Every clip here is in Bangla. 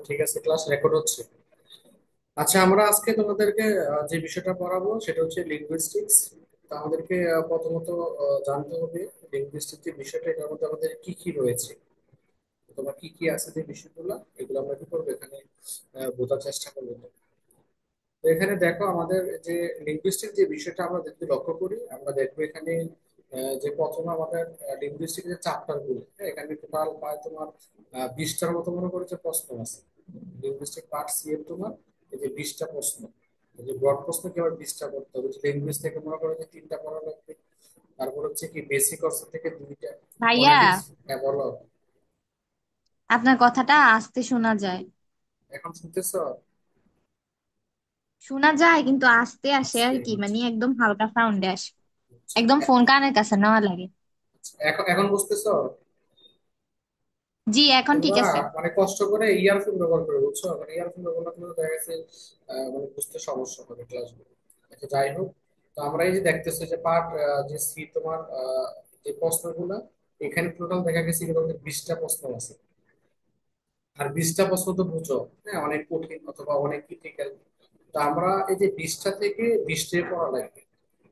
ঠিক আছে, ক্লাস রেকর্ড হচ্ছে। আচ্ছা, আমরা আজকে তোমাদেরকে যে বিষয়টা পড়াবো সেটা হচ্ছে লিঙ্গুইস্টিক্স। তো আমাদেরকে প্রথমত জানতে হবে লিঙ্গুইস্টিক যে বিষয়টা, এটার মধ্যে আমাদের কি কি রয়েছে, অথবা কি কি আছে যে বিষয়গুলো, এগুলো আমরা কি করবো এখানে বোঝার চেষ্টা করবো। তো এখানে দেখো, আমাদের যে লিঙ্গুইস্টিক যে বিষয়টা আমরা যদি লক্ষ্য করি, আমরা দেখবো এখানে যে প্রথমে আমাদের লিঙ্গুইস্টিক যে চ্যাপ্টার গুলো, হ্যাঁ, এখানে টোটাল প্রায় তোমার 20টার মতো মনে করে যে প্রশ্ন আছে। লিঙ্গুইস্টিক পার্ট সি এর তোমার এই যে 20টা প্রশ্ন, এই যে ব্রড প্রশ্ন কি আবার 20টা করতে হবে, ল্যাঙ্গুয়েজ থেকে মনে করো যে 3টা পড়া লাগবে। তারপর হচ্ছে কি বেসিক অর্থ থেকে 2টা, ভাইয়া, ফোনেটিক্স। হ্যাঁ বলো। আপনার কথাটা আস্তে শোনা যায়। এখন শুনতেছো? শোনা যায় কিন্তু আস্তে আসে আর আস্তে কি, আচ্ছা। মানে একদম হালকা সাউন্ডে আসে। আচ্ছা, একদম ফোন কানের কাছে নেওয়া লাগে। এখন এখন বুঝতেছো? জি, এখন ঠিক তোমরা আছে। মানে কষ্ট করে ইয়ারফোন ব্যবহার করে, বুঝছো? মানে ইয়ারফোন ব্যবহার না করলে দেখা গেছে মানে বুঝতে সমস্যা হবে ক্লাসগুলো। আচ্ছা, যাই হোক। তো আমরা এই যে দেখতেছি যে পার্ট যে সি তোমার যে প্রশ্নগুলো, এখানে টোটাল দেখা গেছে কি তোমাদের 20টা প্রশ্ন আছে। আর 20টা প্রশ্ন তো বুঝো, হ্যাঁ, অনেক কঠিন অথবা অনেক ক্রিটিক্যাল। তো আমরা এই যে 20টা থেকে 20টা পড়া লাগবে।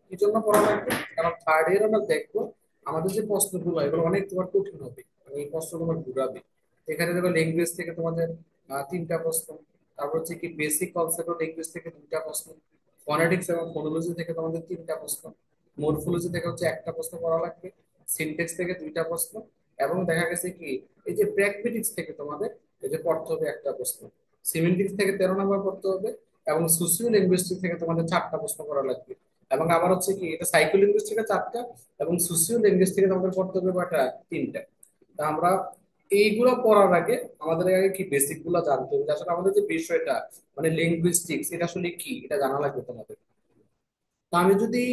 কি জন্য পড়া লাগবে? কারণ থার্ড ইয়ার আমরা দেখবো আমাদের যে প্রশ্নগুলো, এগুলো অনেক তোমার কঠিন হবে, মানে এই প্রশ্নগুলো ঘুরাবে। এখানে দেখো ল্যাঙ্গুয়েজ থেকে তোমাদের 3টা প্রশ্ন। তারপর হচ্ছে কি বেসিক কনসেপ্ট অফ ল্যাঙ্গুয়েজ থেকে 2টা প্রশ্ন। ফনেটিক্স এবং ফোনোলজি থেকে তোমাদের 3টা প্রশ্ন। মরফোলজি থেকে হচ্ছে একটা প্রশ্ন পড়া লাগবে। সিনটেক্স থেকে 2টা প্রশ্ন। এবং দেখা গেছে কি এই যে প্র্যাগমেটিক্স থেকে তোমাদের এই যে পড়তে হবে একটা প্রশ্ন। সিমেন্টিক্স থেকে 13 নম্বর পড়তে হবে। এবং সোসিও লিঙ্গুইস্টিক থেকে তোমাদের 4টা প্রশ্ন করা লাগবে। এবং আবার হচ্ছে কি এটা সাইকো লিঙ্গুইস্টিক 4টা, এবং সোসিও লিঙ্গুইস্টিক তোমাদের পড়তে হবে কয়টা? 3টা। তা আমরা এইগুলো পড়ার আগে আমাদের আগে কি বেসিক গুলো জানতে হবে, যে আসলে আমাদের যে বিষয়টা মানে লিঙ্গুইস্টিক্স, এটা আসলে কি, এটা জানা লাগবে তোমাদের। তো আমি যদি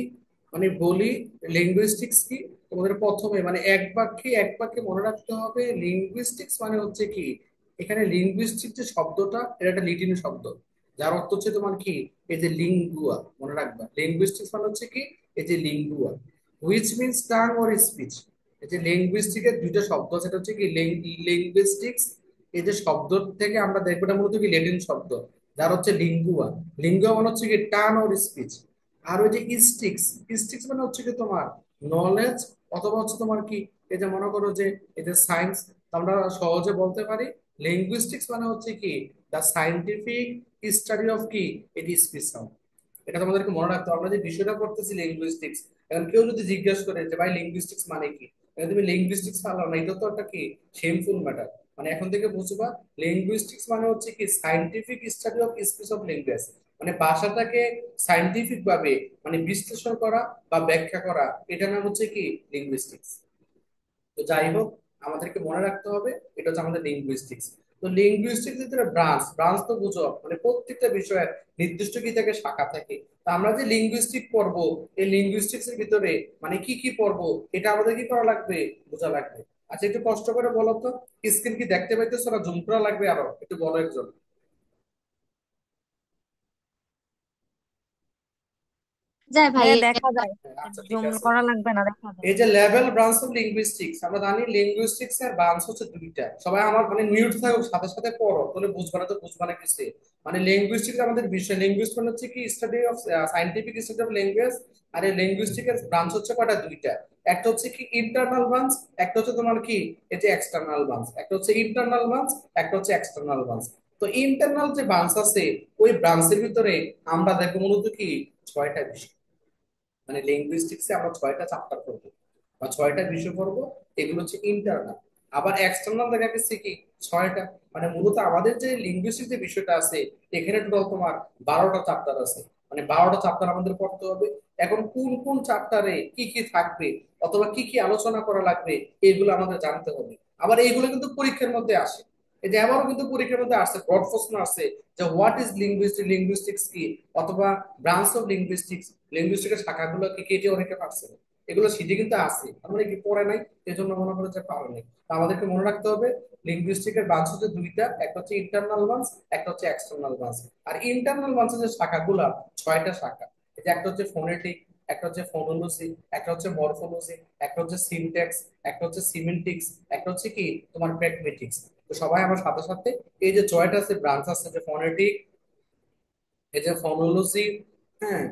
মানে বলি লিঙ্গুইস্টিক্স কি, তোমাদের প্রথমে মানে এক বাক্যে মনে রাখতে হবে লিঙ্গুইস্টিক্স মানে হচ্ছে কি, এখানে লিঙ্গুইস্টিক যে শব্দটা, এটা একটা লিটিন শব্দ, যার অর্থ হচ্ছে তোমার কি, এই যে লিঙ্গুয়া। মনে রাখবা লিঙ্গুইস্টিক্স মানে হচ্ছে কি, এই যে lingua, which means tongue or speech. এই যে লিঙ্গুইস্টিকের 2টা শব্দ, সেটা হচ্ছে কি লিঙ্গুইস্টিক্স। এই যে শব্দ থেকে আমরা দেখবো এটা মূলত কি ল্যাটিন শব্দ, যার হচ্ছে লিঙ্গুয়া। লিঙ্গুয়া মানে হচ্ছে কি টান অর স্পিচ। আর ওই যে স্টিক্স, স্টিক্স মানে হচ্ছে কি তোমার নলেজ, অথবা হচ্ছে তোমার কি এই যে মনে করো যে এই যে সায়েন্স। আমরা সহজে বলতে পারি লিঙ্গুইস্টিক্স মানে হচ্ছে কি দা সায়েন্টিফিক স্টাডি অফ কি এটি স্পিচ সাউন্ড। এটা তোমাদেরকে মনে রাখতে হবে। আমরা যে বিষয়টা করতেছি লিঙ্গুইস্টিক্স, এখন কেউ যদি জিজ্ঞাসা করে যে ভাই লিঙ্গুইস্টিক্স মানে কি, এখন তুমি লিঙ্গুইস্টিক্স পারলো না, এটা তো একটা কি শেমফুল ম্যাটার। মানে এখন থেকে বুঝবা লিঙ্গুইস্টিক্স মানে হচ্ছে কি scientific study of speech of language. মানে ভাষাটাকে সায়েন্টিফিক ভাবে মানে বিশ্লেষণ করা বা ব্যাখ্যা করা, এটার নাম হচ্ছে কি লিঙ্গুইস্টিক্স। তো যাই হোক, আমাদেরকে মনে রাখতে হবে এটা হচ্ছে আমাদের লিঙ্গুইস্টিক্স। তো লিঙ্গুইস্টিক্স ভিতরে ব্রাঞ্চ ব্রাঞ্চ তো বুঝো, মানে প্রত্যেকটা বিষয়ের নির্দিষ্ট কি থাকে, শাখা থাকে। তো আমরা যে লিঙ্গুইস্টিক পড়বো, এই লিঙ্গুইস্টিক্স এর ভিতরে মানে কি কি পড়বো, এটা আমাদের কি করা লাগবে, বোঝা লাগবে। আচ্ছা, একটু কষ্ট করে বলো তো, স্ক্রিন কি দেখতে পাইতেছো না জুম করা লাগবে? আরো একটু বলো একজন। যায় ভাই। আচ্ছা, এই দেখা যায়। আচ্ছা, ঠিক জুম আছে। করা লাগবে না, দেখা যায়। এই যে লেভেল ব্রাঞ্চ অফ লিঙ্গুইস্টিক্স, আমরা জানি লিঙ্গুইস্টিক্স এর ব্রাঞ্চ হচ্ছে 2টা। সবাই আমার মানে মিউট থাকুক, সাথে সাথে পড়ো, তাহলে বুঝবা না তো বুঝবা না কিছু। মানে লিঙ্গুইস্টিক্স আমাদের বিষয়, লিঙ্গুইস্ট মানে হচ্ছে কি study of scientific study of language. আর এই লিঙ্গুইস্টিক এর ব্রাঞ্চ হচ্ছে কয়টা? 2টা। একটা হচ্ছে কি ইন্টারনাল ব্রাঞ্চ, একটা হচ্ছে তোমার কি এই যে এক্সটার্নাল ব্রাঞ্চ। একটা হচ্ছে ইন্টারনাল ব্রাঞ্চ, একটা হচ্ছে এক্সটার্নাল ব্রাঞ্চ। তো ইন্টারনাল যে ব্রাঞ্চ আছে, ওই ব্রাঞ্চের ভিতরে আমরা দেখো মূলত কি 6টা বিষয়। মানে লিঙ্গুইস্টিক্সে আমরা 6টা চ্যাপ্টার করবো বা 6টা বিষয় পড়বো, এগুলো হচ্ছে ইন্টারনাল। আবার এক্সটার্নাল দেখা গেছে কি 6টা। মানে মূলত আমাদের যে লিঙ্গুইস্টিক যে বিষয়টা আছে, এখানে টোটাল তোমার 12টা চ্যাপ্টার আছে। মানে 12টা চ্যাপ্টার আমাদের পড়তে হবে। এখন কোন কোন চ্যাপ্টারে কি কি থাকবে, অথবা কি কি আলোচনা করা লাগবে, এগুলো আমাদের জানতে হবে। আবার এইগুলো কিন্তু পরীক্ষার মধ্যে আসে। এই যে আমারও কিন্তু পরীক্ষার মধ্যে আসছে, ব্রড প্রশ্ন আছে যে হোয়াট ইজ লিঙ্গুইস্টিক, লিঙ্গুইস্টিক্স কি, অথবা ব্রাঞ্চ অফ লিঙ্গুইস্টিক্স, লিঙ্গুইস্টিকের শাখাগুলো কি কি, এটি অনেকে পারছে না। এগুলো সিটি কিন্তু আছে, আমরা কি পড়ে নাই, এজন্য মনে করে যে পারেনি। তো আমাদেরকে মনে রাখতে হবে লিঙ্গুইস্টিকের ব্রাঞ্চ হচ্ছে 2টা, একটা হচ্ছে ইন্টারনাল ব্রাঞ্চ, একটা হচ্ছে এক্সটার্নাল ব্রাঞ্চ। আর ইন্টারনাল ব্রাঞ্চের যে শাখাগুলা, 6টা শাখা। এই যে একটা হচ্ছে ফোনেটিক, একটা হচ্ছে ফোনোলজি, একটা হচ্ছে মরফোলজি, একটা হচ্ছে সিনট্যাক্স, একটা হচ্ছে সিমেন্টিক্স, একটা হচ্ছে কি তোমার প্র্যাগমেটিক্স। তো তো সবাই আমার সাথে সাথে এই যে ছয়টা আছে ব্রাঞ্চ আছে, যে ফনেটিক, এই যে ফনোলজি, হ্যাঁ,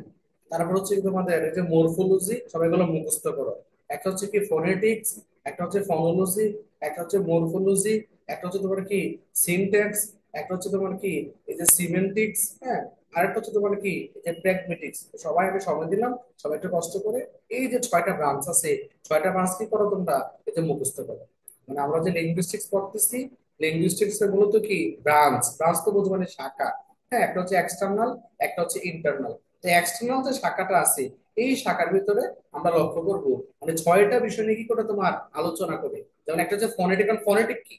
তারপর হচ্ছে কি তোমাদের এই যে মরফোলজি, সবাই এগুলো মুখস্থ করো। একটা হচ্ছে কি ফোনেটিক্স, একটা হচ্ছে ফনোলজি, একটা হচ্ছে মরফোলজি, একটা হচ্ছে তোমার কি সিনট্যাক্স, একটা হচ্ছে তোমার কি এই যে সিমেন্টিক্স, হ্যাঁ, আরেকটা হচ্ছে তোমার কি এই যে প্র্যাগমেটিক্স। সবাই আমি সময় দিলাম, সবাই একটু কষ্ট করে এই যে ছয়টা ব্রাঞ্চ আছে, ছয়টা ব্রাঞ্চ কি করো তোমরা, এই যে মুখস্থ করো। মানে আমরা যে লিঙ্গুইস্টিক্স পড়তেছি, লিঙ্গুইস্টিক্স এর মূলত কি ব্রাঞ্চ, ব্রাঞ্চ তো বুঝবো মানে শাখা। হ্যাঁ, একটা হচ্ছে এক্সটার্নাল, একটা হচ্ছে ইন্টারনাল। তো এক্সটার্নাল যে শাখাটা আছে, এই শাখার ভিতরে আমরা লক্ষ্য করব মানে ছয়টা বিষয় নিয়ে কি করে তোমার আলোচনা করে। যেমন একটা হচ্ছে ফনেটিক্যাল, ফনেটিক কি,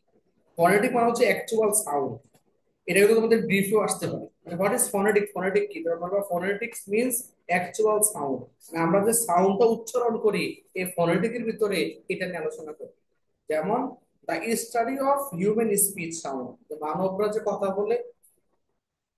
ফনেটিক মানে হচ্ছে অ্যাকচুয়াল সাউন্ড। এটা কিন্তু তোমাদের ব্রিফেও আসতে পারে, মানে হোয়াট ইজ ফনেটিক, ফনেটিক কি, তার মানে ফনেটিক্স মিন্স অ্যাকচুয়াল সাউন্ড, মানে আমরা যে সাউন্ডটা উচ্চারণ করি এই ফনেটিকের ভিতরে, এটা নিয়ে আলোচনা করি। যেমন the study of human speech sound, মানবরা যে কথা বলে,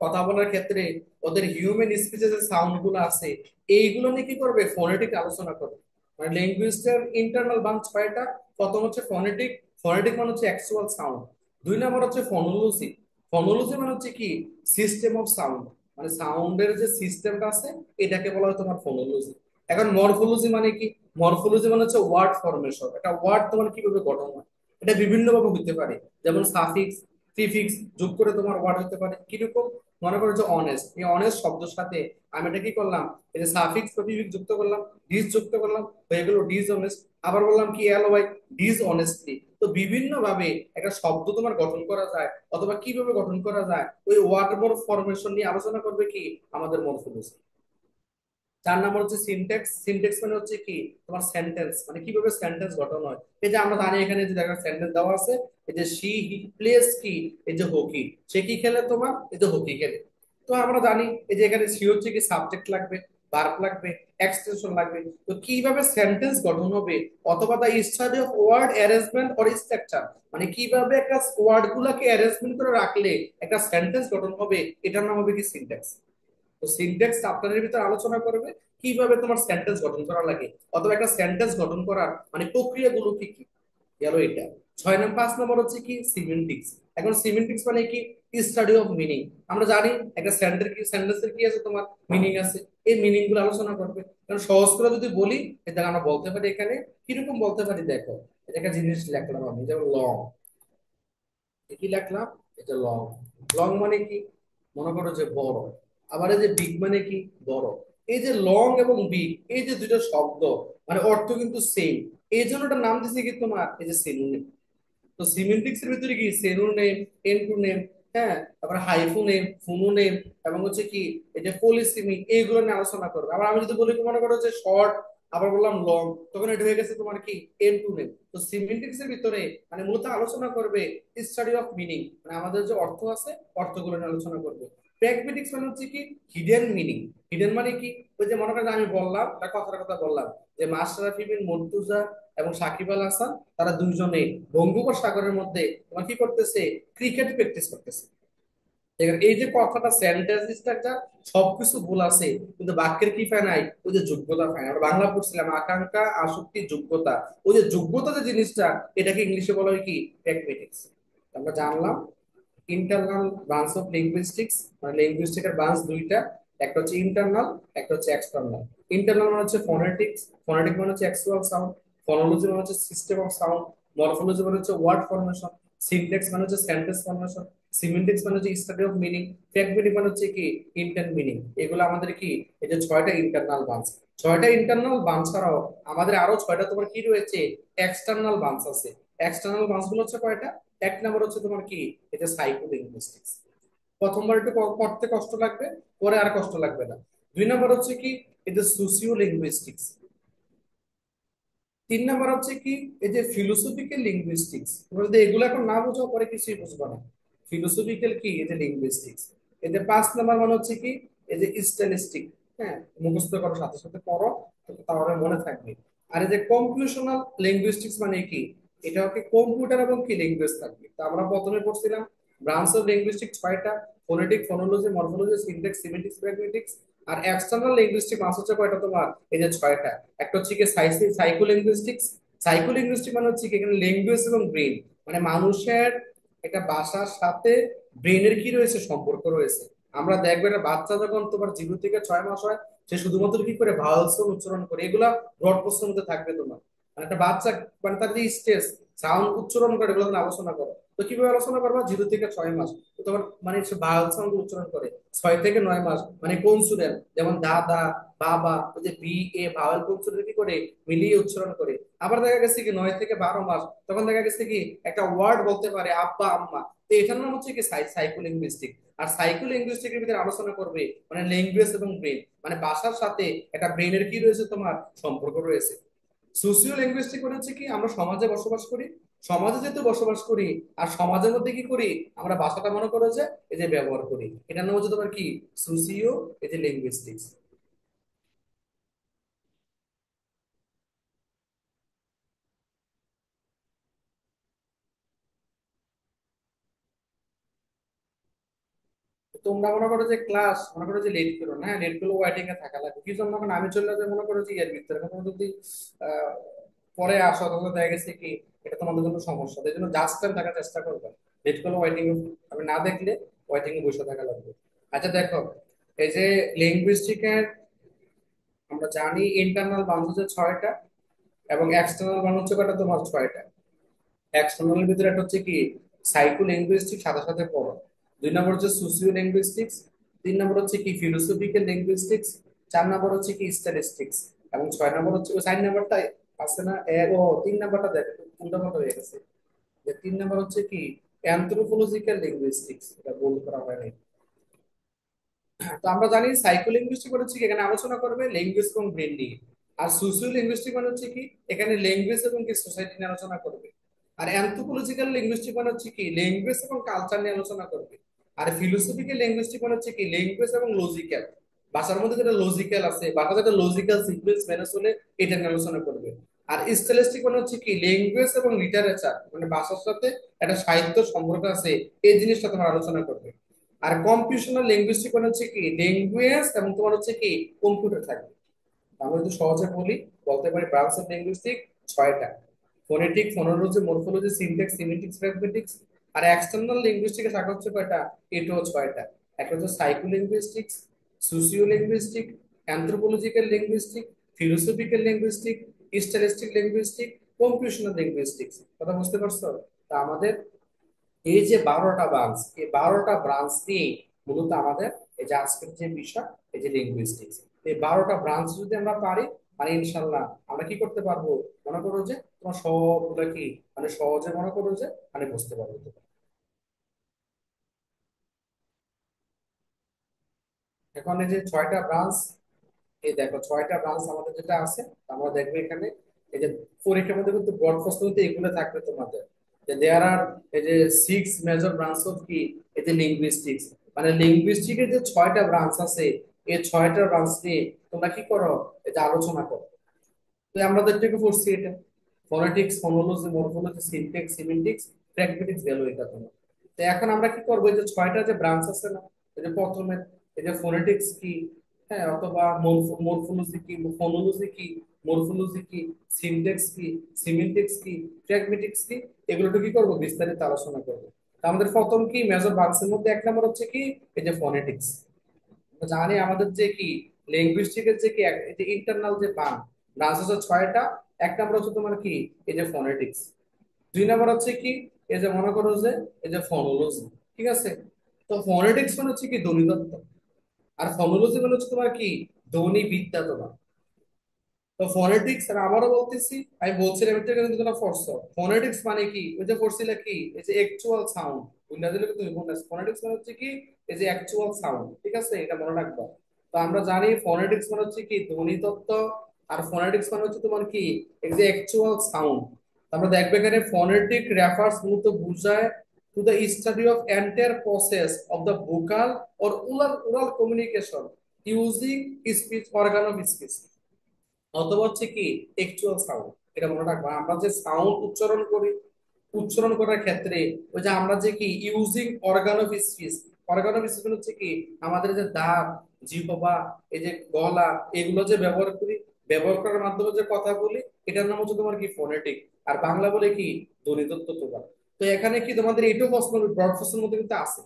কথা বলার ক্ষেত্রে ওদের হিউম্যান স্পিচে যে সাউন্ড গুলো আছে, এইগুলো নিয়ে কি করবে, ফোনেটিক আলোচনা করবে। মানে ল্যাঙ্গুয়েজের ইন্টারনাল ব্রাঞ্চ কয়টা, প্রথম হচ্ছে ফোনেটিক, ফোনেটিক মানে হচ্ছে অ্যাকচুয়াল সাউন্ড। দুই নম্বর হচ্ছে ফনোলজি, ফনোলজি মানে হচ্ছে কি সিস্টেম অফ সাউন্ড, মানে সাউন্ডের যে সিস্টেমটা আছে এটাকে বলা হয় তোমার ফনোলজি। এখন মরফোলজি মানে কি, মরফোলজি মানে হচ্ছে ওয়ার্ড ফরমেশন, একটা ওয়ার্ড তোমার কিভাবে গঠন হয়, এটা বিভিন্ন ভাবে হতে পারে। যেমন সাফিক্স, প্রিফিক্স যোগ করে তোমার ওয়ার্ড হতে পারে কিরকম, মনে করো যে অনেস্ট, এই অনেস্ট শব্দের সাথে আমি এটা কি করলাম, এই যে সাফিক্স বা প্রিফিক্স যুক্ত করলাম, ডিস যুক্ত করলাম, হয়ে গেল ডিস অনেস্ট। আবার বললাম কি এল ওয়াই, ডিস অনেস্টলি। তো বিভিন্ন ভাবে একটা শব্দ তোমার গঠন করা যায়, অথবা কিভাবে গঠন করা যায়, ওই ওয়ার্ড ফরমেশন নিয়ে আলোচনা করবে কি আমাদের মরফোলজি। চার নাম্বার হচ্ছে সিনট্যাক্স, সিনট্যাক্স মানে হচ্ছে কি তোমার সেন্টেন্স, মানে কিভাবে সেন্টেন্স গঠন হয়। এই যে আমরা জানি এখানে যে দেখা সেন্টেন্স দেওয়া আছে, এই যে শি প্লেস কি, এই যে হকি, সে কি খেলে তোমার, এই যে হকি খেলে। তো আমরা জানি এই যে এখানে সি হচ্ছে কি সাবজেক্ট লাগবে, ভার্ব লাগবে, এক্সটেনশন লাগবে। তো কিভাবে সেন্টেন্স গঠন হবে, অথবা the study of word arrangement or structure, মানে কিভাবে একটা ওয়ার্ড গুলাকে অ্যারেঞ্জমেন্ট করে রাখলে একটা সেন্টেন্স গঠন হবে, এটার নাম হবে কি সিনট্যাক্স। তো সিনট্যাক্স চ্যাপ্টারের ভিতর আলোচনা করবে কিভাবে তোমার সেন্টেন্স গঠন করা লাগে, অথবা একটা সেন্টেন্স গঠন করার মানে প্রক্রিয়াগুলো কি কি। গেল এটা। 5 নম্বর হচ্ছে কি সিমেন্টিক্স। এখন সিমেন্টিক্স মানে কি স্টাডি অফ মিনিং। আমরা জানি একটা সেন্টেন্স কি, সেন্টেন্সের কি আছে তোমার মিনিং আছে, এই মিনিং গুলো আলোচনা করবে। কারণ সহজ করে যদি বলি, এটা আমরা বলতে পারি এখানে কিরকম বলতে পারি, দেখো এটা একটা জিনিস লিখলাম আমি, যেমন লং, কি লিখলাম, এটা লং। লং মানে কি, মনে করো যে বড়। আবার এই যে বিগ মানে কি বড়। এই যে লং এবং বিগ, এই যে দুটো শব্দ মানে অর্থ কিন্তু সেম, এই জন্য ওটার নাম দিয়েছে কি তোমার এই যে সিনোনিম। তো সিমেন্টিক্স এর ভিতরে কি সেনোনেম, এন্টোনেম, হ্যাঁ, তারপরে হাইফোনেম, ফোনোনেম, এবং হচ্ছে কি এই যে পলিসিমি, এইগুলো নিয়ে আলোচনা করবে। আবার আমি যদি বলি মনে করো যে শর্ট, আবার বললাম লং, তখন এটা হয়ে গেছে তোমার কি এন্টোনেম। তো সিমেন্টিক্স এর ভিতরে মানে মূলত আলোচনা করবে স্টাডি অফ মিনিং, মানে আমাদের যে অর্থ আছে অর্থগুলো নিয়ে আলোচনা করবে। প্র্যাগমেটিক্স মানে হচ্ছে কি হিডেন মিনিং। হিডেন মানে কি, ওই যে মনে করেন আমি বললাম একটা কথার কথা বললাম যে মাশরাফি বিন মুর্তুজা এবং সাকিব আল হাসান, তারা দুইজনে বঙ্গোপসাগরের মধ্যে তোমার কি করতেছে, ক্রিকেট প্র্যাকটিস করতেছে। দেখেন এই যে কথাটা সেন্টেন্স স্ট্রাকচার সবকিছু ভুল আছে, কিন্তু বাক্যের কি পায় নাই, ওই যে যোগ্যতা পায় না। আমরা বাংলা পড়ছিলাম আকাঙ্ক্ষা আসক্তি যোগ্যতা, ওই যে যোগ্যতা যে জিনিসটা, এটাকে ইংলিশে বলা হয় কি প্র্যাগমেটিক্স। আমরা জানলাম ইন্টারনাল ব্রাঞ্চ অফ লিঙ্গুইস্টিক্স, মানে লিঙ্গুইস্টিকের ব্রাঞ্চ দুইটা, একটা হচ্ছে ইন্টারনাল, একটা হচ্ছে এক্সটার্নাল। ইন্টারনাল মানে হচ্ছে ফোনেটিক্স, ফোনেটিক মানে হচ্ছে অ্যাকচুয়াল সাউন্ড, ফনোলজি মানে হচ্ছে সিস্টেম অফ সাউন্ড, মরফোলজি মানে হচ্ছে ওয়ার্ড ফরমেশন, সিনট্যাক্স মানে হচ্ছে সেন্টেন্স ফরমেশন, সিমেন্টিক্স মানে হচ্ছে স্টাডি অফ মিনিং, প্র্যাগমেটিক মানে হচ্ছে কি ইন্টেন্ট মিনিং। এগুলো আমাদের কি এই যে ছয়টা ইন্টারনাল ব্রাঞ্চ। ছয়টা ইন্টারনাল ব্রাঞ্চ ছাড়াও আমাদের আরো ছয়টা তোমার কি রয়েছে, এক্সটার্নাল ব্রাঞ্চ আছে। এক্সটার্নাল ব্রাঞ্চ গুলো হচ্ছে কয়টা, এক নম্বর হচ্ছে তোমার কি এটা সাইকো লিঙ্গুইস্টিক্স। প্রথমবার একটু পড়তে কষ্ট লাগবে, পরে আর কষ্ট লাগবে না। দুই নম্বর হচ্ছে কি এটা সোসিও লিঙ্গুইস্টিক্স। তিন নম্বর হচ্ছে কি এই যে ফিলোসফিক্যাল লিঙ্গুইস্টিক্স। তোমরা যদি এগুলো এখন না বোঝো পরে কিছুই বুঝবে না। ফিলোসফিক্যাল কি এই যে লিঙ্গুইস্টিক্স। এতে 5 নম্বর মানে হচ্ছে কি এই যে স্ট্যাটিস্টিক। হ্যাঁ, মুখস্থ করার সাথে সাথে পড়ো, তো তাহলে মনে থাকবে। আর এই যে কম্পিউটেশনাল লিঙ্গুইস্টিক্স মানে কি, এটা হচ্ছে কম্পিউটার এবং কি ল্যাঙ্গুয়েজ থাকবে। তো আমরা প্রথমে পড়ছিলাম ব্রাঞ্চ অফ লিঙ্গুইস্টিক্স ছয়টা, phonetic, phonology, morphology, syntax, semantics, pragmatics. আর এক্সটার্নাল লিঙ্গুইস্টিক ব্রাঞ্চ হচ্ছে কয়টা তোমার এই যে ছয়টা। একটা হচ্ছে কি সাইকো লিঙ্গুইস্টিক্স। সাইকো লিঙ্গুইস্টিক মানে হচ্ছে কি এখানে ল্যাঙ্গুয়েজ এবং ব্রেন, মানে মানুষের এটা বাসার সাথে ব্রেনের কি রয়েছে, সম্পর্ক রয়েছে। আমরা দেখবে একটা বাচ্চা যখন তোমার 0 থেকে 6 মাস হয়, সে শুধুমাত্র কি করে ভাওয়েলস উচ্চারণ করে, এগুলা ব্রড প্রশ্নের মধ্যে থাকবে তোমার। মানে একটা বাচ্চা, মানে তার যে স্টেজ সাউন্ড উচ্চারণ করে, এগুলো তুমি আলোচনা করো। তো কিভাবে আলোচনা করবা? 0 থেকে 6 মাস। তো তোমার মানে সে ভাওয়েল সাউন্ড উচ্চারণ করে। 6 থেকে 9 মাস মানে কনসোনেন্ট, যেমন দাদা, বাবা, ওই যে বি এ ভাওয়েল কনসোনেন্ট কি করে মিলিয়ে উচ্চারণ করে। আবার দেখা গেছে কি 9 থেকে 12 মাস, তখন দেখা গেছে কি একটা ওয়ার্ড বলতে পারে আব্বা আম্মা। তো এটার নাম হচ্ছে কি সাইকোলিঙ্গুইস্টিক। আর সাইকোলিঙ্গুইস্টিকের ভিতরে আলোচনা করবে মানে ল্যাঙ্গুয়েজ এবং ব্রেন, মানে ভাষার সাথে একটা ব্রেনের কি রয়েছে তোমার, সম্পর্ক রয়েছে। সোসিও লিঙ্গুইস্টিক মানে হচ্ছে কি আমরা সমাজে বসবাস করি, সমাজে যেহেতু বসবাস করি, আর সমাজের মধ্যে কি করি, আমরা ভাষাটা মনে করো যে এই যে ব্যবহার করি, এটার নাম হচ্ছে তোমার কি সোসিও এই যে লিঙ্গুইস্টিক্স। তোমরা মনে করো যে ক্লাস মনে করো যে লেট করো না, লেট করলে ওয়েটিং এ থাকা লাগবে, কি জন্য? এখন আমি চলে যাই মনে করো যে এর ভিতরে, এখন তোমরা যদি আহ, পরে আসো তাহলে দেখা গেছে কি এটা তোমাদের জন্য সমস্যা। এই জন্য জাস্ট টাইম থাকার চেষ্টা করবে। লেট করলে ওয়েটিং এ, আমি না দেখলে ওয়েটিং এ বসে থাকা লাগবে। আচ্ছা দেখো, এই যে লিঙ্গুইস্টিক এর আমরা জানি ইন্টারনাল বাউন্ড হচ্ছে 6টা, এবং এক্সটার্নাল বাউন্ড হচ্ছে কয়টা তোমার, 6টা। এক্সটার্নাল ভিতরে একটা হচ্ছে কি সাইকো লিঙ্গুইস্টিক, সাথে সাথে পড়ো। 2 নম্বর হচ্ছে সোসিও লিঙ্গুইস্টিক্স। 3 নম্বর হচ্ছে কি ফিলোসফিক্যাল লিঙ্গুইস্টিক্স। 4 নম্বর হচ্ছে কি স্ট্যাটিস্টিক্স। এবং 6 নম্বর হচ্ছে ওই 4 নম্বরটা আছে না, ও 3 নম্বরটা দেখো উল্টাপাল্টা হয়ে গেছে। যে 3 নম্বর হচ্ছে কি অ্যানথ্রোপোলজিক্যাল লিঙ্গুইস্টিক্স, এটা ভুল করা হয় নাই। তো আমরা জানি সাইকোলিঙ্গুইস্টিক মানে হচ্ছে কি এখানে আলোচনা করবে ল্যাঙ্গুয়েজ এবং ব্রেন নিয়ে। আর সোসিও লিঙ্গুইস্টিক মানে হচ্ছে কি এখানে ল্যাঙ্গুয়েজ এবং কি সোসাইটি নিয়ে আলোচনা করবে। আর অ্যানথ্রোপোলজিক্যাল লিঙ্গুইস্টিক মানে হচ্ছে কি ল্যাঙ্গুয়েজ এবং কালচার নিয়ে আলোচনা করবে। আর ফিলোসফিক্যাল লিঙ্গুইস্টিক মানে হচ্ছে কি ল্যাঙ্গুয়েজ এবং লজিক্যাল, ভাষার মধ্যে যেটা লজিক্যাল আছে, ভাষা যেটা লজিক্যাল সিকোয়েন্স মেনে চলে, এটা নিয়ে আলোচনা করবে। আর স্টাইলিস্টিক মানে হচ্ছে কি ল্যাঙ্গুয়েজ এবং লিটারেচার, মানে ভাষার সাথে একটা সাহিত্য সম্পর্ক আছে, এই জিনিসটা তোমার আলোচনা করবে। আর কম্পিউটেশনাল লিঙ্গুইস্টিক মানে হচ্ছে কি ল্যাঙ্গুয়েজ এবং তোমার হচ্ছে কি কম্পিউটার থাকবে। আমরা যদি সহজে বলি, বলতে পারি ব্রাঞ্চ অফ লিঙ্গুইস্টিক 6টা: phonetic, phonology, morphology, syntax, semantics, pragmatics. আর এক্সটার্নাল লিঙ্গুইস্টিকের শাখা হচ্ছে কয়টা, এটাও 6টা। একটা হচ্ছে psycho linguistics, socio linguistic, anthropological linguistic, philosophical linguistic, statistic linguistic, computational linguistics. কথা বুঝতে পারছো? তা আমাদের এই যে 12টা ব্রাঞ্চ, এই 12টা ব্রাঞ্চ দিয়ে মূলত আমাদের এই যে আজকের যে বিষয়, এই যে লিঙ্গুইস্টিক্স, এই 12টা ব্রাঞ্চ যদি আমরা পারি, মানে ইনশাল্লাহ আমরা কি করতে পারবো, মনে করো যে তোমার সবগুলো কি মানে সহজে মনে করো যে মানে বুঝতে পারবো। এখন এই যে 6টা ব্রাঞ্চ, এই দেখো 6টা ব্রাঞ্চ আমাদের যেটা আছে, আমরা দেখবো এখানে এই যে পরীক্ষার মধ্যে কিন্তু ব্রড প্রশ্ন কিন্তু এগুলো থাকবে তোমাদের, যে দেয়ার আর এই যে 6 মেজর ব্রাঞ্চ অফ কি এই যে লিঙ্গুইস্টিক্স, মানে লিঙ্গুইস্টিকের যে 6টা ব্রাঞ্চ আছে, এই 6টা ব্রাঞ্চ নিয়ে তোমরা কি করো, এই যে আলোচনা করো। তো আমরা তো একটু পড়ছি এটা, phonetics, phonology, morphology, syntax, semantics, pragmatics গেল এটা তোমার। তো এখন আমরা কি করবো, এই যে 6টা যে ব্রাঞ্চ আছে না, এই যে প্রথমে এই যে ফোনেটিক্স কি, হ্যাঁ, অথবা মরফোলজি কি, ফোনোলজি কি, মরফোলজি কি, সিনট্যাক্স কি, সিমেন্টিক্স কি, প্র্যাগমেটিক্স কি, এগুলো তো কি করবো বিস্তারিত আলোচনা করবো। তা আমাদের প্রথম কি মেজর ব্রাঞ্চের মধ্যে 1 নম্বর হচ্ছে কি এই যে ফোনেটিক্স। জানি আমাদের যে কি লিঙ্গুইস্টিকের যে কি এই যে ইন্টারনাল যে ব্রাঞ্চ হচ্ছে 6টা। 1 নম্বর হচ্ছে তোমার কি এই যে ফোনেটিক্স। 2 নম্বর হচ্ছে কি এই যে মনে করো যে এই যে ফোনোলজি। ঠিক আছে? তো ফোনেটিক্স মানে হচ্ছে কি ধ্বনিতত্ত্ব, আর ফোনোলজি মানে হচ্ছে তোমার কি ধ্বনি বিদ্যা তোমার। তো ফোনেটিক্স, আর আবারও বলতেছি, আমি বলছিলাম এটা কিন্তু তোমরা পড়ছো, ফোনেটিক্স মানে কি ওই যে পড়ছিলে কি এই যে অ্যাকচুয়াল সাউন্ড, বুঝলা দিলে তুমি বলছো ফোনেটিক্স মানে হচ্ছে কি এই যে অ্যাকচুয়াল সাউন্ড। ঠিক আছে, এটা মনে রাখবা। তো আমরা জানি ফোনেটিক্স মানে হচ্ছে কি ধ্বনি তত্ত্ব, আর ফোনেটিক্স মানে হচ্ছে তোমার কি এই যে অ্যাকচুয়াল সাউন্ড। আমরা দেখবে এখানে ফোনেটিক রেফার্স মূলত বোঝায় to the study of entire process of the vocal or oral oral communication using speech organ of speech, অথবা হচ্ছে কি টেক্সচুয়াল সাউন্ড। এটা মনে রাখবা, আমরা যে সাউন্ড উচ্চারণ করি, উচ্চারণ করার ক্ষেত্রে ওই যে আমরা যে কি using organ of speech, organ of speech হচ্ছে কি আমাদের যে দাঁত, জিহ্বা, এই যে গলা, এগুলো যে ব্যবহার করি, ব্যবহার করার মাধ্যমে যে কথা বলি, এটার নাম হচ্ছে তোমার কি ফোনেটিক। আর বাংলা বলে কি ধ্বনিতত্ত্ব তোমার। তো এখানে কি তোমাদের এইটুকু প্রশ্ন, ব্রড প্রশ্নের মধ্যে কিন্তু আছে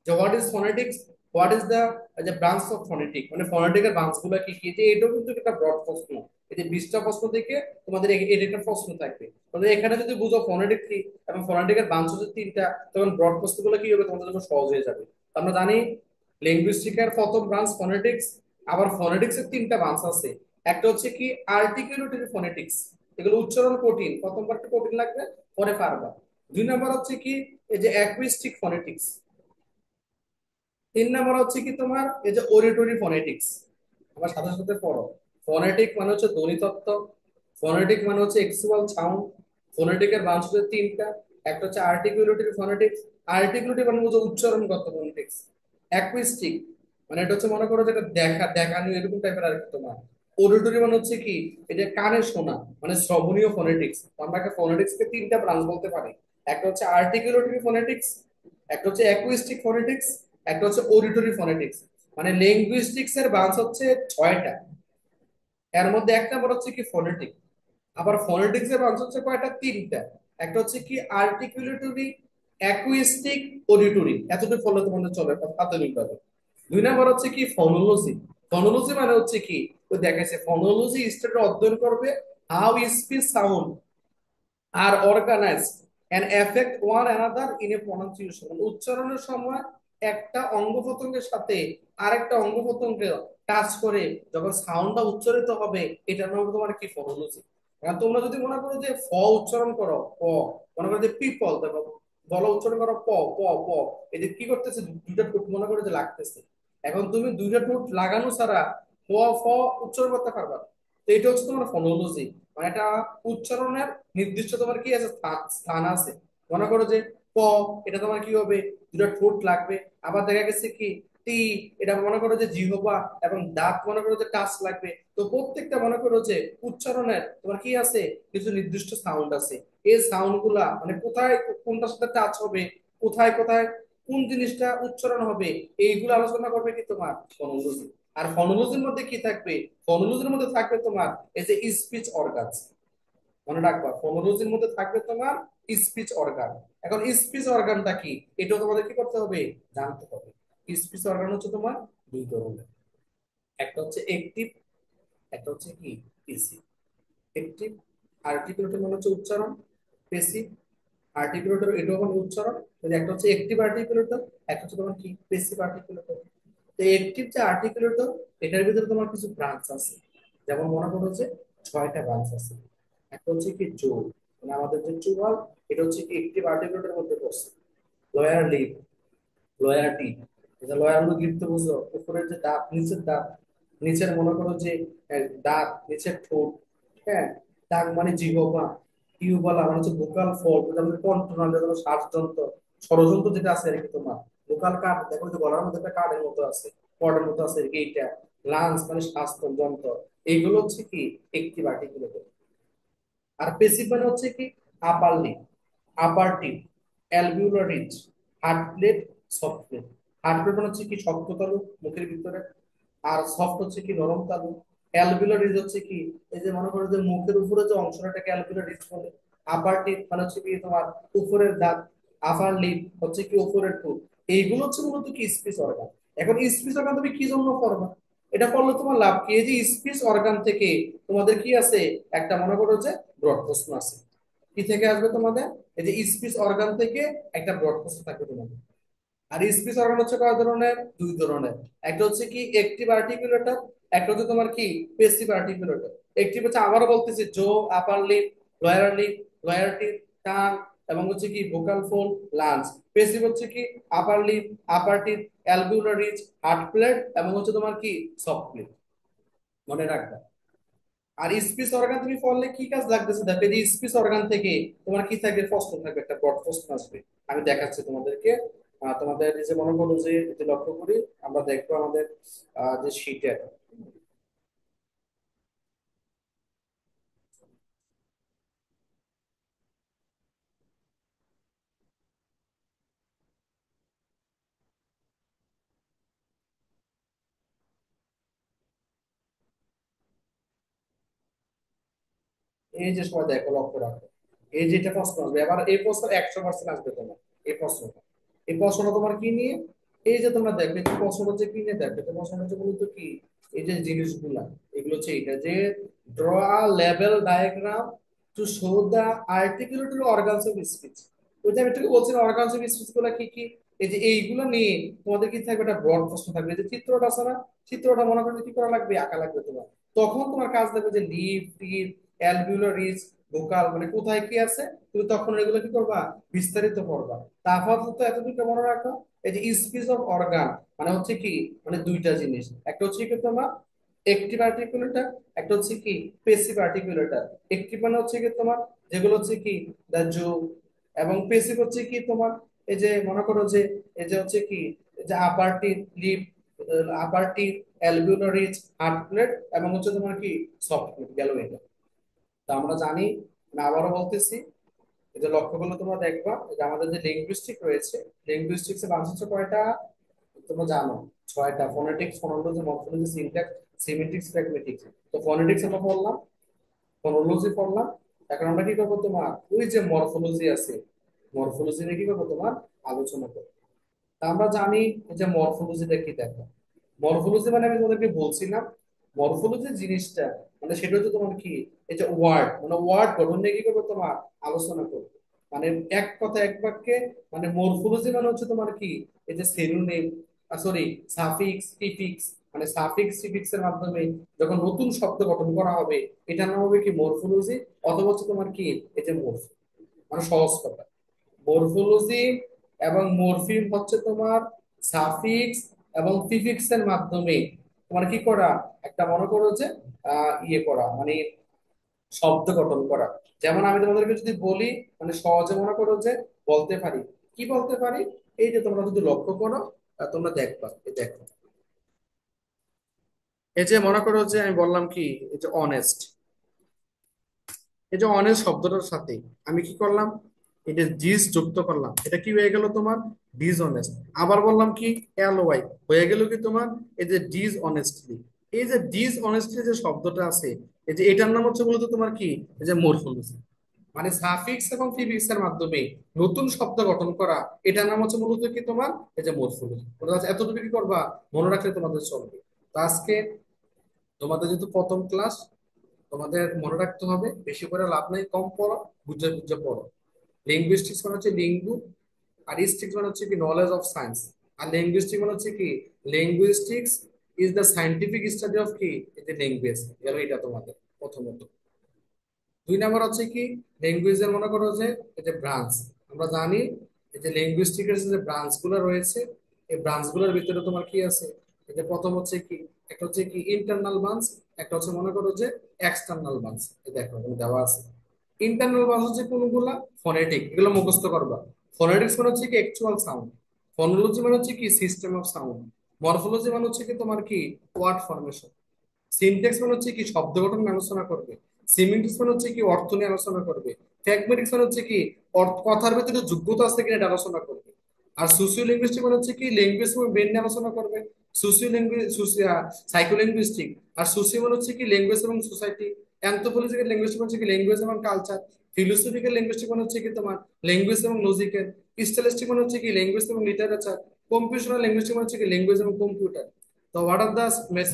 যে what is phonetics, what is the যে ব্রাঞ্চ অফ ফোনেটিক, মানে ফোনেটিকের ব্রাঞ্চ গুলো কি কি, যে এটাও কিন্তু একটা ব্রড প্রশ্ন। এই যে 20টা প্রশ্ন থেকে তোমাদের এটা একটা প্রশ্ন থাকবে। তাহলে এখানে যদি বুঝো ফোনেটিক কি এবং ফোনেটিকের ব্রাঞ্চ হচ্ছে তিনটা, তখন ব্রড প্রশ্নগুলো কি হবে তোমাদের জন্য সহজ হয়ে যাবে। তো আমরা জানি লিঙ্গুইস্টিকের প্রথম ব্রাঞ্চ ফোনেটিক্স, আবার ফোনেটিক্স এর তিনটা ব্রাঞ্চ আছে। একটা হচ্ছে কি আর্টিকুলেটরি ফোনেটিক্স, এগুলো উচ্চারণ কঠিন, প্রথম পার্টটা কঠিন লাগবে, পরে পারবা। দুই নাম্বার হচ্ছে কি এই যে অ্যাকুইস্টিক ফোনেটিক্স। তিন নাম্বার হচ্ছে কি তোমার এই যে অরিটরি ফোনেটিক্স। আমার সাথে সাথে পড়ো। ফোনেটিক মানে হচ্ছে ধ্বনিতত্ত্ব, ফোনেটিক মানে হচ্ছে এক্সুয়াল সাউন্ড। ফোনেটিকের ব্রাঞ্চ হচ্ছে তিনটা, একটা হচ্ছে আর্টিকুলেটরি ফোনেটিক্স, আর্টিকুলেটরি মানে হচ্ছে উচ্চারণগত ফোনেটিক্স। অ্যাকুইস্টিক মানে এটা হচ্ছে মনে করো যেটা দেখা দেখানো এরকম টাইপের আর কি তোমার। অডিটরি মানে হচ্ছে কি এটা কানে শোনা, মানে শ্রবণীয় ফোনেটিক্স। আমরা ফোনেটিক্স কে তিনটা ব্রাঞ্চ বলতে পারি, একটা হচ্ছে আর্টিকুলেটরি ফোনেটিক্স, একটা হচ্ছে অ্যাকুইস্টিক ফোনেটিক্স, একটা হচ্ছে অডিটরি ফোনেটিক্স। মানে লিঙ্গুইস্টিক্স এর ব্রাঞ্চ হচ্ছে 6টা, এর মধ্যে এক নাম্বার হচ্ছে কি ফোনেটিক। আবার ফোনেটিক্স এর ব্রাঞ্চ হচ্ছে কয়টা, তিনটা। একটা হচ্ছে কি আর্টিকুলেটরি, অ্যাকুইস্টিক, অডিটরি, এতটুকু ফলো তোমাদের চলে প্রাথমিকভাবে। দুই নাম্বার হচ্ছে কি ফনোলজি। ফনোলজি মানে হচ্ছে কি ওই দেখাচ্ছে ফনোলজি স্টেট অধ্যয়ন করবে how speech sound are organized and effect one another in a pronunciation. উচ্চারণের সময় একটা অঙ্গ প্রত্যঙ্গের সাথে আরেকটা অঙ্গ প্রত্যঙ্গে টাচ করে যখন সাউন্ডটা উচ্চারিত হবে, এটার নাম তোমার কি ফনোলজি। কারণ তোমরা যদি মনে করো যে ফ উচ্চারণ করো প, মনে করো যে পিপল দেখো বলো উচ্চারণ করো প প প, এই যে কি করতেছে দুইটা ঠোঁট মনে করো যে লাগতেছে। এখন তুমি দুইটা ঠোঁট লাগানো ছাড়া প ফ উচ্চারণ করতে পারবা না। তো এটা হচ্ছে তোমার ফনোলজি, মানে এটা উচ্চারণের নির্দিষ্ট তোমার কি আছে স্থান আছে। মনে করো যে প, এটা তোমার কি হবে, দুটো ঠোঁট লাগবে। আবার দেখা গেছে কি টি, এটা মনে করো যে জিহ্বা এবং দাঁত মনে করো যে টাচ লাগবে। তো প্রত্যেকটা মনে করো যে উচ্চারণের তোমার কি আছে, কিছু নির্দিষ্ট সাউন্ড আছে। এই সাউন্ড গুলা মানে কোথায় কোনটার সাথে টাচ হবে, কোথায় কোথায় কোন জিনিসটা উচ্চারণ হবে, এইগুলো আলোচনা করবে কি তোমার ফনোলজি। আর ফনোলজির মধ্যে কি থাকবে, ফনোলজির মধ্যে থাকবে তোমার এই যে স্পিচ অর্গানস। মনে রাখবা ফোনোলজির মধ্যে থাকবে তোমার স্পিচ অর্গান। এখন স্পিচ অর্গানটা কি, এটাও তোমাদের কি করতে হবে, জানতে হবে। স্পিচ অর্গান হচ্ছে তোমার দুই ধরনের, একটা হচ্ছে একটিভ, একটা হচ্ছে কি পেসিভ। একটিভ আর্টিকুলেটর মানে হচ্ছে উচ্চারণ, পেসিভ আর্টিকুলেটর এটাও মানে উচ্চারণ। কিন্তু একটা হচ্ছে একটিভ আর্টিকুলেটর, একটা হচ্ছে তোমার কি পেসিভ আর্টিকুলেটর। তো একটিভ যে আর্টিকুলেটর, এটার ভিতরে তোমার কিছু ব্রাঞ্চ আছে। যেমন মনে করো যে 6টা ব্রাঞ্চ আছে। একটা হচ্ছে কি জো, মানে আমাদের যে চুয়াল, এটা হচ্ছে কি একটিভ আর্টিকুলেটর মধ্যে পড়ছে। লয়ার লিপ, লয়ার টি, এটা লয়ার হলো গিফট বুঝো, উপরের যে দাঁত নিচের দাঁত, নিচের মনে করো যে দাঁত নিচের ঠোঁট, হ্যাঁ। টাং মানে জিহ্বা, টিউবালা মানে হচ্ছে ভোকাল ফোল্ড, যেটা আমাদের কন্ট্রোনাল, যেটা শ্বাসযন্ত্র, ষড়যন্ত্র যেটা আছে আর কি তোমার। ভোকাল কার্ড দেখো যে গলার মধ্যে একটা কার্ডের মতো আছে, কর্ডের মতো আছে আর কি এইটা। লাংস মানে শ্বাসযন্ত্র, এইগুলো হচ্ছে কি একটি আর্টিকুলেটর। আর পেসিভ মানে হচ্ছে কি upper lip, upper tip, alveolar ridge, hard palate, soft palate. Hard palate মানে হচ্ছে কি শক্ত তালু মুখের ভিতরে, আর সফট হচ্ছে কি নরম তালু। অ্যালভিওলার রিজ হচ্ছে কি এই যে মনে করো যে মুখের উপরে যে অংশটাকে অ্যালভিওলার রিজ বলে। আপার টিপ মানে হচ্ছে কি তোমার উপরের দাঁত, আপার লিপ হচ্ছে কি উপরের ঠোঁট। এইগুলো হচ্ছে মূলত কি স্পিচ অর্গান। এখন স্পিচ অর্গান তুমি কি জন্য করবা, এটা করলে তোমার লাভ কি, এই যে স্পিচ অর্গান থেকে তোমাদের কি আছে, একটা মনে করো যে ব্রড প্রশ্ন আছে। কি থেকে আসবে তোমাদের, এই যে স্পিচ অর্গান থেকে একটা ব্রড প্রশ্ন থাকবে তোমাদের। আর স্পিচ অর্গান হচ্ছে কয় ধরনের, দুই ধরনের। একটা হচ্ছে কি অ্যাক্টিভ আর্টিকুলেটর, একটা হচ্ছে তোমার কি প্যাসিভ আর্টিকুলেটর। অ্যাক্টিভ হচ্ছে আবারও বলতেছি jaw, upper lip, lower lip, lower tip, tongue, এবং হচ্ছে কি ভোকাল ফোল্ড, লাঞ্চ। প্যাসিভ হচ্ছে কি upper lip, upper tip, alveolar ridge, hard palate, এবং হচ্ছে তোমার কি সফট প্লেট। মনে রাখবা। আর স্পিচ অর্গান তুমি পড়লে কি কাজ লাগতেছে দেখো, এই স্পিচ অর্গান থেকে তোমার কি থাকবে, প্রশ্ন থাকবে, একটা ব্রড প্রশ্ন আসবে। আমি দেখাচ্ছি তোমাদেরকে। তোমাদের এই যে মনে করো যে এই যে লক্ষ্য করি, আমরা দেখবো আমাদের যে শীটের, এই যে সময় দেখো লক্ষ্য রাখো, এই যেটা প্রশ্ন আসবে, এবার এই প্রশ্ন 100% আসবে তোমার। এই প্রশ্নটা, এই প্রশ্নটা তোমার কি নিয়ে? এই যে তোমরা দেখবে যে প্রশ্নটা হচ্ছে কি নিয়ে দেখবে, তো প্রশ্নটা হচ্ছে মূলত কি, এই যে জিনিসগুলা, এগুলো হচ্ছে এটা যে draw a level diagram to show the articulatory organs of speech. ওই যে আমি একটু বলছিলাম অর্গানস অফ স্পিচ গুলা কি কি, এই যে এইগুলো নিয়ে তোমাদের কি থাকবে, একটা ব্রড প্রশ্ন থাকবে। এই যে চিত্রটা আছে না, চিত্রটা মনে করলে কি করা লাগবে, আঁকা লাগবে তোমার। তখন তোমার কাজ দেখবে যে লিপ টিপ অ্যালভিওলার রিজ ভোকাল মানে কোথায় কি আছে, তুমি তখন এগুলো কি করবা, বিস্তারিত পড়বা। তারপর তো এতটুকু মনে রাখো, এই যে স্পিচ অফ অর্গান মানে হচ্ছে কি, মানে দুইটা জিনিস, একটা হচ্ছে কি তোমার একটিভ আর্টিকুলেটর, একটা হচ্ছে কি পেসিভ আর্টিকুলেটর। একটিভ মানে হচ্ছে কি তোমার যেগুলো হচ্ছে কি দা জো, এবং পেসিভ হচ্ছে কি তোমার এই যে মনে করো যে এই যে হচ্ছে কি এই যে upper teeth lip, upper teeth alveolar ridge hard palate, এবং হচ্ছে তোমার কি সফট প্লেট গেল এটা। তা আমরা জানি, আমি আবারও বলতেছি, এই যে লক্ষ্যগুলো তোমরা দেখবা, এই যে আমাদের যে লিঙ্গুইস্টিক রয়েছে, লিঙ্গুইস্টিক্স এর ব্রাঞ্চ হচ্ছে কয়টা তোমরা জানো? ছয়টা: phonetics, phonology, morphology, syntax, semantics, pragmatics. তো ফোনেটিক্স আমরা পড়লাম, ফোনোলজি পড়লাম। এখন আমরা কি করবো, তোমার ওই যে মরফোলজি আছে, মরফোলজি নিয়ে কি করবো তোমার আলোচনা করবো। তা আমরা জানি যে মরফোলজিটা কি, দেখো মরফোলজি মানে আমি তোমাদেরকে বলছিলাম, মরফোলজি জিনিসটা মানে সেটা হচ্ছে তোমার কি, এই যে ওয়ার্ড মানে ওয়ার্ড গঠন নিয়ে কি করবো তোমার আলোচনা করবো। মানে এক কথা এক বাক্যে, মানে মরফোলজি মানে হচ্ছে তোমার কি, এই যে সেলুনেম, সরি সাফিক্স প্রিফিক্স, মানে সাফিক্স প্রিফিক্স এর মাধ্যমে যখন নতুন শব্দ গঠন করা হবে, এটার নাম হবে কি মরফোলজি, অথবা হচ্ছে তোমার কি এই যে মরফ, মানে সহজ কথা মরফোলজি। এবং মরফিম হচ্ছে তোমার সাফিক্স এবং প্রিফিক্স এর মাধ্যমে তোমার কি করা, একটা মনে করো যে ইয়ে করা, মানে শব্দ গঠন করা। যেমন আমি তোমাদেরকে যদি বলি, মানে সহজে মনে করো যে বলতে পারি, কি বলতে পারি, এই যে তোমরা যদি লক্ষ্য করো, তোমরা দেখবা, এই দেখো, এই যে মনে করো যে আমি বললাম কি, এই যে অনেস্ট, এই যে অনেস্ট শব্দটার সাথে আমি কি করলাম, এটা ডিস যুক্ত করলাম, এটা কি হয়ে গেল তোমার ডিসঅনেস্ট। আবার বললাম কি এলওয়াই, হয়ে গেল কি তোমার এই যে ডিসঅনেস্টলি। এই যে ডিসঅনেস্টলি যে শব্দটা আছে, এই যে এটার নাম হচ্ছে মূলত তোমার কি, এই যে মরফোলজি। মানে সাফিক্স এবং প্রিফিক্স এর মাধ্যমে নতুন শব্দ গঠন করা, এটার নাম হচ্ছে মূলত কি তোমার এই যে মরফোলজি। এতটুকু কি করবা, মনে রাখলে তোমাদের চলবে। তো আজকে তোমাদের যেহেতু প্রথম ক্লাস, তোমাদের মনে রাখতে হবে, বেশি করে লাভ নাই, কম পড়ো, বুঝে বুঝে পড়ো। লিঙ্গুইস্টিক্স মানে হচ্ছে লিঙ্গু, আর স্টিক্স মানে হচ্ছে কি নলেজ অফ সায়েন্স। আর লিঙ্গুইস্টিক মানে হচ্ছে কি, linguistics is the scientific study of কি এই যে ল্যাঙ্গুয়েজ গেল, এটা তোমাদের প্রথমত। দুই নাম্বার হচ্ছে কি, ল্যাঙ্গুয়েজের মনে করো যে এই যে ব্রাঞ্চ, আমরা জানি এই যে লিঙ্গুইস্টিকের যে ব্রাঞ্চ গুলো রয়েছে, এই ব্রাঞ্চ গুলোর ভিতরে তোমার কি আছে, এই যে প্রথম হচ্ছে কি, একটা হচ্ছে কি ইন্টারনাল ব্রাঞ্চ, একটা হচ্ছে মনে করো যে এক্সটার্নাল ব্রাঞ্চ। এই দেখো এখানে দেওয়া আছে। ইন্টারনাল ব্রাঞ্চ হচ্ছে কোনগুলা, ফোনেটিক, এগুলো মুখস্থ করবা। ফোনেটিক্স মানে হচ্ছে কি অ্যাকচুয়াল সাউন্ড, ফোনোলজি মানে হচ্ছে কি সিস্টেম অফ সাউন্ড, মরফোলজি মানে হচ্ছে কি তোমার কি ওয়ার্ড ফরমেশন, সিনট্যাক্স মানে হচ্ছে কি শব্দ গঠন নিয়ে আলোচনা করবে, সিমেন্টিক্স মানে হচ্ছে কি অর্থ নিয়ে আলোচনা করবে, ফ্র্যাগমেটিক্স মানে হচ্ছে কি কথার ভিতরে যোগ্যতা আছে কিনা এটা আলোচনা করবে। আর সোসিও লিঙ্গুইস্টিক মানে হচ্ছে কি ল্যাঙ্গুয়েজ এবং ব্রেন নিয়ে আলোচনা করবে। সোসিও লিঙ্গুইস্টিক, সাইকো লিঙ্গুইস্টিক, আর সোসিও মানে হচ্ছে কি ল্যাঙ্গুয়েজ এবং সোসাইটি। অ্যানথ্রোপোলজিক্যাল লিঙ্গুইস্টিক হচ্ছে কি ল্যাঙ্গুয়েজ এবং কালচার। ফিলোসফিক্যাল লিঙ্গুইস্টিক মানে হচ্ছে কি তোমার ল্যাঙ্গুয়েজ এবং লজিক্যাল। স্টাইলিস্টিক মানে হচ্ছে কি ল্যাঙ্গুয়েজ এবং লিটারেচার। কম্পিউটার লিঙ্গুইস্টিক মানে হচ্ছে কি ল্যাঙ্গুয়েজ এবং কম্পিউটার। তো what are the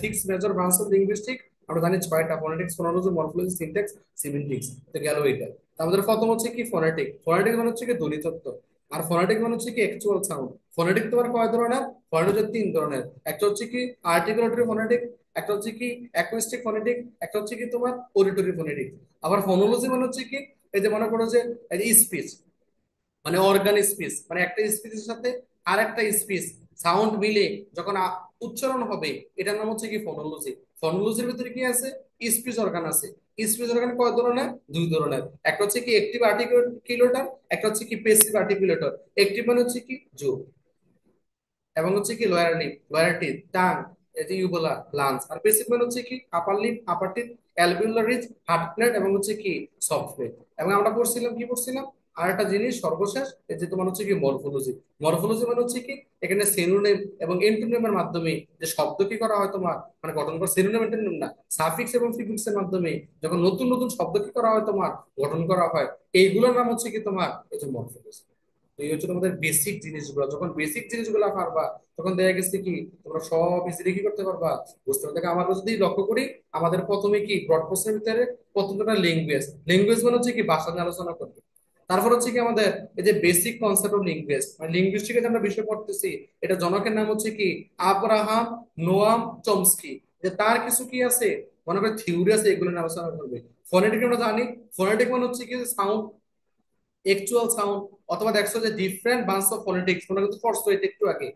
six major branch of linguistic? আমরা জানি ছয়টা: ফোনেটিক্স, ফোনোলজি, মরফোলজি, সিনট্যাক্স, সিমেন্টিক্স। তো গেল এটা। তো আমাদের প্রথম হচ্ছে কি ফোনেটিক, ফোনেটিক মানে হচ্ছে কি ধ্বনিতত্ত্ব। আর ফোনেটিক মানে হচ্ছে কি অ্যাকচুয়াল সাউন্ড। ফোনেটিক তোমার কয় ধরনের? ফোনেটিক হচ্ছে তিন ধরনের। একটা হচ্ছে কি আর্টিকুলেটরি ফোনেটিক, একটা হচ্ছে কি অ্যাকুইস্টিক ফোনেটিক, একটা হচ্ছে কি তোমার অডিটরি ফোনেটিক। আবার ফোনোলজি মানে হচ্ছে কি, এই যে মনে করো যে স্পিচ, মানে অর্গান স্পিচ, মানে একটা স্পিচের সাথে আর একটা স্পিচ সাউন্ড মিলে যখন উচ্চারণ হবে, এটার নাম হচ্ছে কি ফোনোলজি। ফোনোলজির ভিতরে কি আছে, স্পিচ অর্গান আছে। স্পিচ অর্গান কয় ধরনের? দুই ধরনের। একটা হচ্ছে কি অ্যাক্টিভ আর্টিকুলেটর, একটা হচ্ছে কি প্যাসিভ আর্টিকুলেটর। অ্যাক্টিভ মানে হচ্ছে কি জো, এবং হচ্ছে কি lower lip, lower teeth, tongue, এই যে ইউবুলা, লাঞ্চ। আর প্যাসিভ মানে হচ্ছে কি upper lip, upper teeth, alveolar ridge, hard palate, এবং হচ্ছে কি সফট প্লেট। এবং আমরা পড়ছিলাম কি পড়ছিলাম, আর একটা জিনিস সর্বশেষ, এই যে তোমার হচ্ছে কি মরফোলজি। মরফোলজি মানে হচ্ছে কি, এখানে সেনোনিম এবং এন্টোনিমের মাধ্যমে যে শব্দ কি করা হয় তোমার, মানে গঠন করা, সেনোনিম এন্টোনিম না, সাফিক্স এবং ফিফিক্স এর মাধ্যমে যখন নতুন নতুন শব্দ কি করা হয় তোমার, গঠন করা হয়, এইগুলোর নাম হচ্ছে কি তোমার এই যে মরফোলজি। তো এই হচ্ছে তোমাদের বেসিক জিনিসগুলো। যখন বেসিক জিনিসগুলো পারবা, তখন দেখা গেছে কি তোমরা সব ইজিলি কি করতে পারবা, বুঝতে পারবে। দেখো, আমরা যদি লক্ষ্য করি, আমাদের প্রথমে কি ব্রড কোর্সের ভিতরে প্রথমটা ল্যাঙ্গুয়েজ। ল্যাঙ্গুয়েজ মানে হচ্ছে কি ভাষা নিয়ে আলোচনা করবে। তারপর হচ্ছে কি আমাদের এই যে বেসিক কনসেপ্ট অফ লিঙ্গুইস্ট, মানে লিঙ্গুইস্টিকে যে আমরা বিষয় পড়তেছি, এটা জনকের নাম হচ্ছে কি আব্রাহাম নোয়াম চমস্কি। যে তার কিছু কি আছে, মনে করে থিওরি আছে, এগুলো নিয়ে আলোচনা করবে। ফোনেটিক আমরা জানি, ফোনেটিক মানে হচ্ছে কি সাউন্ড, অ্যাকচুয়াল সাউন্ড, অথবা দেখছো যে ডিফারেন্ট বান্স অফ ফোনেটিক্স, তোমরা কিন্তু পড়ছো এটা একটু আগে।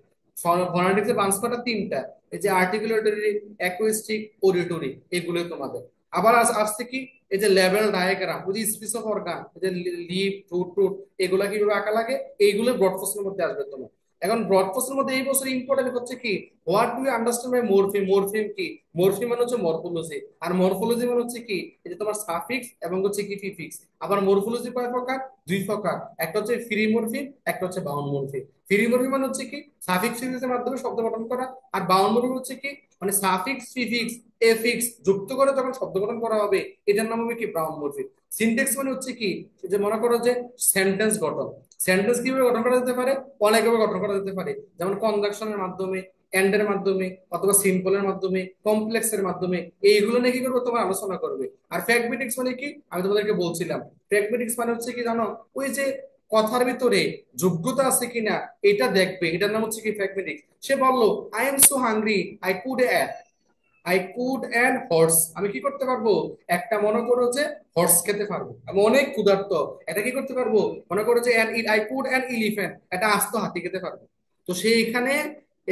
ফোনেটিক্স এর বান্স কটা, তিনটা। এই যে আর্টিকুলেটরি, অ্যাকুইস্টিক, অডিটরি, এগুলো তোমাদের। আবার আসছে কি এই যে লেভেল ডায়াগ্রাম, ওই যে স্পিচ অফ অর্গান, এই যে লিপ, ঠোঁট টোট, এগুলা কিভাবে আঁকা লাগে, এইগুলো ব্রড কোশ্চেনের মধ্যে আসবে তোমার। এখন ব্রড কোশ্চেনের মধ্যে এই বছর ইম্পর্টেন্ট হচ্ছে কি, what do you understand by morpheme. Morpheme কি, মরফিম মানে হচ্ছে মরফোলজি, আর মরফোলজি মানে হচ্ছে কি এই যে তোমার সাফিক্স এবং হচ্ছে কি প্রিফিক্স। আবার মরফোলজি কয় প্রকার, দুই প্রকার, একটা হচ্ছে ফ্রি মরফিম, একটা হচ্ছে বাউন্ড মরফিম। ফ্রি মরফিম মানে হচ্ছে কি সাফিক্স প্রিফিক্সের মাধ্যমে শব্দ গঠন করা, আর বাউন্ড মরফিম হচ্ছে কি মানে সাফিক্স প্রিফিক্স এফিক্স যুক্ত করে যখন শব্দ গঠন করা হবে, এটার নাম হবে কি বাউন্ড মরফিম। সিনট্যাক্স মানে হচ্ছে কি, যে মনে করো যে সেন্টেন্স গঠন। সেন্টেন্স কিভাবে গঠন করা যেতে পারে, অনেকভাবে গঠন করা যেতে পারে, যেমন কনজাংশনের মাধ্যমে, এন্ডের মাধ্যমে, অথবা সিম্পলের মাধ্যমে, কমপ্লেক্সের মাধ্যমে, এইগুলো নিয়ে কি করবো তোমার আলোচনা করবে। আর ফ্যাগমেটিক্স মানে কি, আমি তোমাদেরকে বলছিলাম, প্র্যাগমেটিক্স মানে হচ্ছে কি জানো, ওই যে কথার ভিতরে যোগ্যতা আছে কিনা এটা দেখবে, এটার নাম হচ্ছে কি প্র্যাগমেটিক্স। সে বললো I am so hungry, I could and horse, আমি কি করতে পারবো, একটা মনে করো যে হর্স খেতে পারবো, আমি অনেক ক্ষুধার্ত, এটা কি করতে পারবো, মনে করো যে আই কুড অ্যান্ড ইলিফ্যান্ট, একটা আস্ত হাতি খেতে পারবো। তো সে এখানে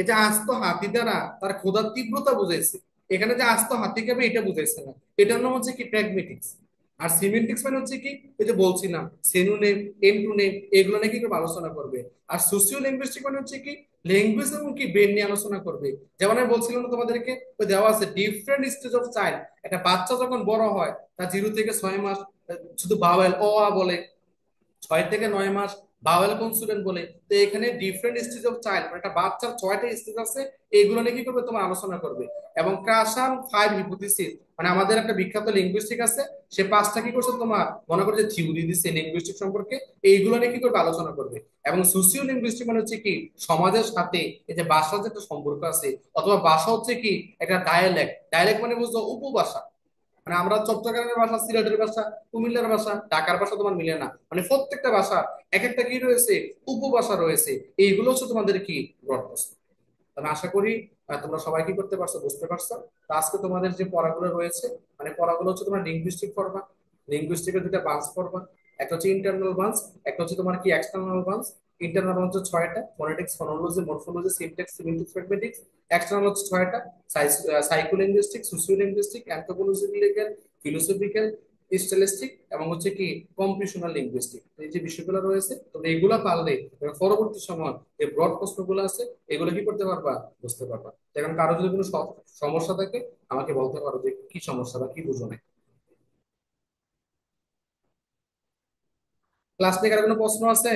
এই যে আস্ত হাতি দ্বারা তার ক্ষুধার তীব্রতা বুঝাইছে, এখানে যে আস্ত হাতি খাবে এটা বুঝাইছে না। এটার নাম হচ্ছে কি প্র্যাগমেটিক্স। আর সিমেন্টিক্স মানে হচ্ছে কি, এই যে বলছিলাম সেনুনেম, এন্টোনেম, এগুলো নিয়ে কি করবে, আলোচনা করবে। আর সোসিও লিঙ্গুইস্টিক মানে হচ্ছে কি ল্যাঙ্গুয়েজ এবং কি ব্রেন নিয়ে আলোচনা করবে। যেমন আমি বলছিলাম না তোমাদেরকে, ওই দেওয়া আছে ডিফারেন্ট স্টেজ অফ চাইল্ড। একটা বাচ্চা যখন বড় হয়, তার 0 থেকে 6 মাস শুধু বাওয়েল অ আ বলে, 6 থেকে 9 মাস বাওয়েল কনসোনেন্ট বলে। তো এখানে ডিফারেন্ট স্টেজ অফ চাইল্ড, মানে একটা বাচ্চার 6টা স্টেজ আছে, এইগুলো নিয়ে কি করবে তোমার আলোচনা করবে। এবং ক্রাসান 5 হিপোথিসিস, মানে আমাদের একটা বিখ্যাত লিঙ্গুইস্টিক আছে, সে 5টা কি করছে তোমার, মনে করো যে থিওরি দিচ্ছে লিঙ্গুইস্টিক সম্পর্কে, এইগুলো নিয়ে কি করবে, আলোচনা করবে। এবং সোসিও লিঙ্গুইস্টিক মানে হচ্ছে কি সমাজের সাথে এই যে ভাষার যে একটা সম্পর্ক আছে, অথবা ভাষা হচ্ছে কি একটা ডায়ালেক্ট। ডায়ালেক্ট মানে বুঝছো উপভাষা, মানে আমরা চট্টগ্রামের ভাষা, সিলেটের ভাষা, কুমিল্লার ভাষা, ঢাকার ভাষা তোমার মিলে না, মানে প্রত্যেকটা ভাষা এক একটা কি রয়েছে, উপভাষা রয়েছে। এইগুলো হচ্ছে তোমাদের কি ব্রড প্রশ্ন। আমি আশা করি তোমরা সবাই কি করতে পারছো, বুঝতে পারছো। তো আজকে তোমাদের যে পড়াগুলো রয়েছে, মানে পড়াগুলো হচ্ছে তোমার লিঙ্গুইস্টিক পড়বা, লিঙ্গুইস্টিকের দুটা ব্রাঞ্চ পড়বা, একটা হচ্ছে ইন্টারনাল ব্রাঞ্চ, একটা হচ্ছে তোমার কি এক্সটার্নাল ব্রাঞ্চ। ইন্টারনাল হচ্ছে 6টা, phonetics, phonology, morphology, syntax, semantics, mathematics. External হচ্ছে 6টা, psycholinguistic, sociolinguistic, anthropological, philosophical, stylistic, এবং হচ্ছে কি কম্পিউটেশনাল লিঙ্গুইস্টিক। এই যে বিষয়গুলো রয়েছে, তো এইগুলা পারলে পরবর্তী সময় যে ব্রড প্রশ্নগুলো আছে, এগুলো কি করতে পারবা, বুঝতে পারবা। এখন কারো যদি কোনো সমস্যা থাকে, আমাকে বলতে পারো যে কি সমস্যা বা কি বুঝো না। ক্লাস থেকে আর কোনো প্রশ্ন আছে?